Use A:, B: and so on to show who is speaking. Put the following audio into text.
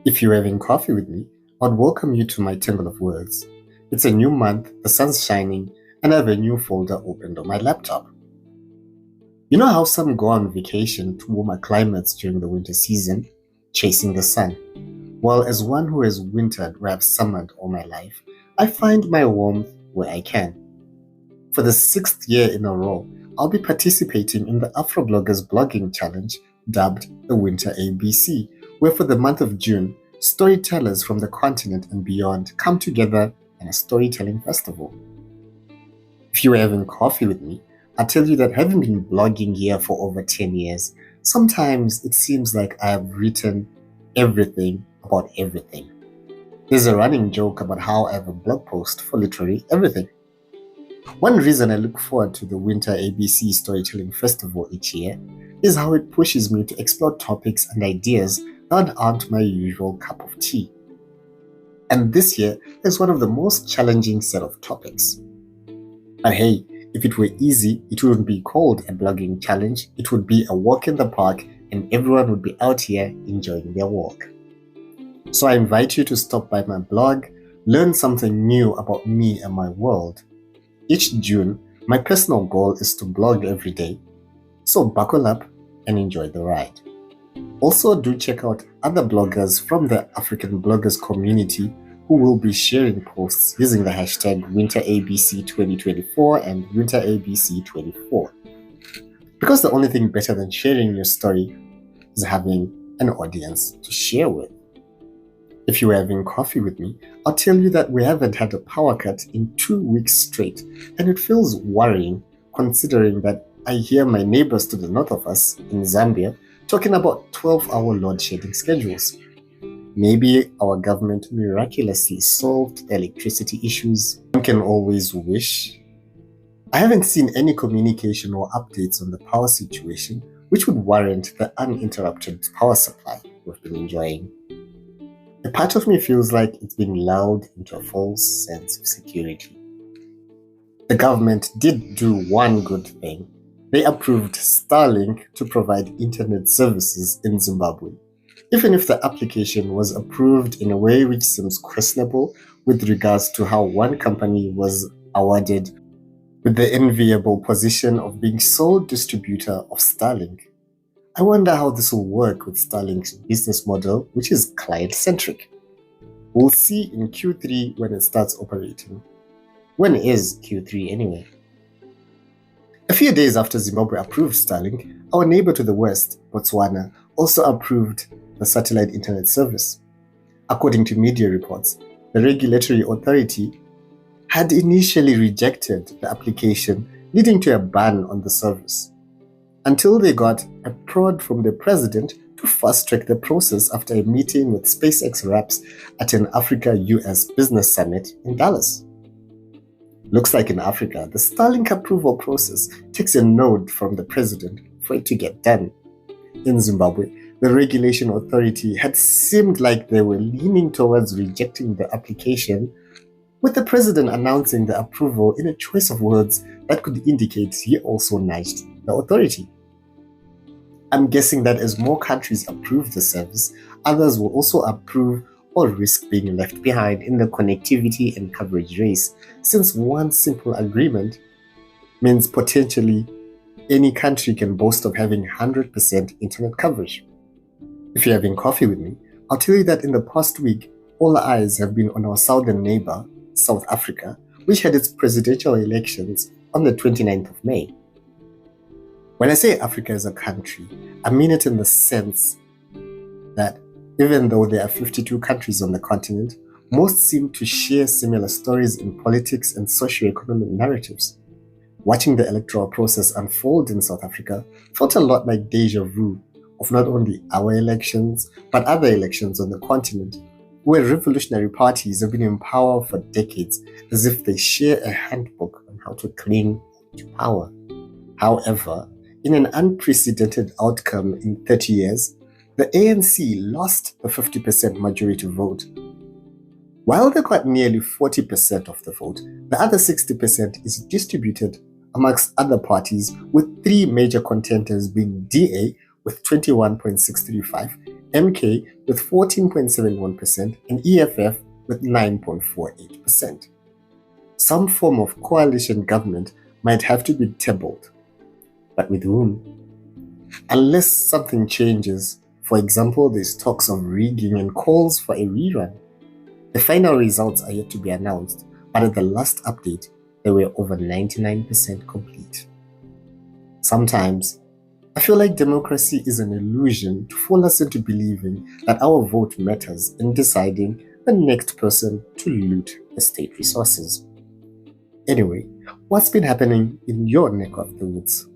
A: If you're having coffee with me, I'd welcome you to my tangle of words. It's a new month, the sun's shining, and I have a new folder opened on my laptop. You know how some go on vacation to warmer climates during the winter season, chasing the sun? Well, as one who has wintered where I've summered all my life, I find my warmth where I can. For the 6th year in a row, I'll be participating in the Afrobloggers Blogging Challenge, dubbed the WinterABC, where for the month of June, storytellers from the continent and beyond come together in a storytelling festival. If you were having coffee with me, I'll tell you that having been blogging here for over 10 years, sometimes it seems like I have written everything about everything. There's a running joke about how I have a blog post for literally everything. One reason I look forward to the WinterABC Storytelling Festival each year is how it pushes me to explore topics and ideas that aren't my usual cup of tea. And this year is one of the most challenging set of topics. But hey, if it were easy, it wouldn't be called a blogging challenge. It would be a walk in the park and everyone would be out here enjoying their walk. So I invite you to stop by my blog, learn something new about me and my world. Each June, my personal goal is to blog every day. So buckle up and enjoy the ride. Also, do check out other bloggers from the African bloggers community who will be sharing posts using the hashtag WinterABC2024 and WinterABC24. Because the only thing better than sharing your story is having an audience to share with. If you were having coffee with me, I'll tell you that we haven't had a power cut in 2 weeks straight, and it feels worrying considering that I hear my neighbors to the north of us in Zambia talking about 12-hour load shedding schedules. Maybe our government miraculously solved the electricity issues. One can always wish. I haven't seen any communication or updates on the power situation, which would warrant the uninterrupted power supply we've been enjoying. A part of me feels like it's been lulled into a false sense of security. The government did do one good thing. They approved Starlink to provide internet services in Zimbabwe. Even if the application was approved in a way which seems questionable with regards to how one company was awarded with the enviable position of being sole distributor of Starlink. I wonder how this will work with Starlink's business model, which is client-centric. We'll see in Q3 when it starts operating. When is Q3 anyway? A few days after Zimbabwe approved Starlink, our neighbor to the west, Botswana, also approved the satellite internet service. According to media reports, the regulatory authority had initially rejected the application, leading to a ban on the service, until they got a prod from the president to fast-track the process after a meeting with SpaceX reps at an Africa-US business summit in Dallas. Looks like in Africa, the Starlink approval process takes a nod from the president for it to get done. In Zimbabwe, the regulation authority had seemed like they were leaning towards rejecting the application, with the president announcing the approval in a choice of words that could indicate he also nudged the authority. I'm guessing that as more countries approve the service, others will also approve or risk being left behind in the connectivity and coverage race, since one simple agreement means potentially any country can boast of having 100% internet coverage. If you're having coffee with me, I'll tell you that in the past week, all eyes have been on our southern neighbor, South Africa, which had its presidential elections on the 29th of May. When I say Africa is a country, I mean it in the sense that even though there are 52 countries on the continent, most seem to share similar stories in politics and socio-economic narratives. Watching the electoral process unfold in South Africa felt a lot like deja vu of not only our elections, but other elections on the continent, where revolutionary parties have been in power for decades as if they share a handbook on how to cling to power. However, in an unprecedented outcome in 30 years, the ANC lost the 50% majority vote. While they got nearly 40% of the vote, the other 60% is distributed amongst other parties, with three major contenders being DA with 21.635 MK with 14.71% and EFF with 9.48%. Some form of coalition government might have to be tabled, but with whom? Unless something changes, for example, there's talks of rigging and calls for a rerun. The final results are yet to be announced, but at the last update, they were over 99% complete. Sometimes, I feel like democracy is an illusion to fool us into believing that our vote matters in deciding the next person to loot the state resources. Anyway, what's been happening in your neck of the woods?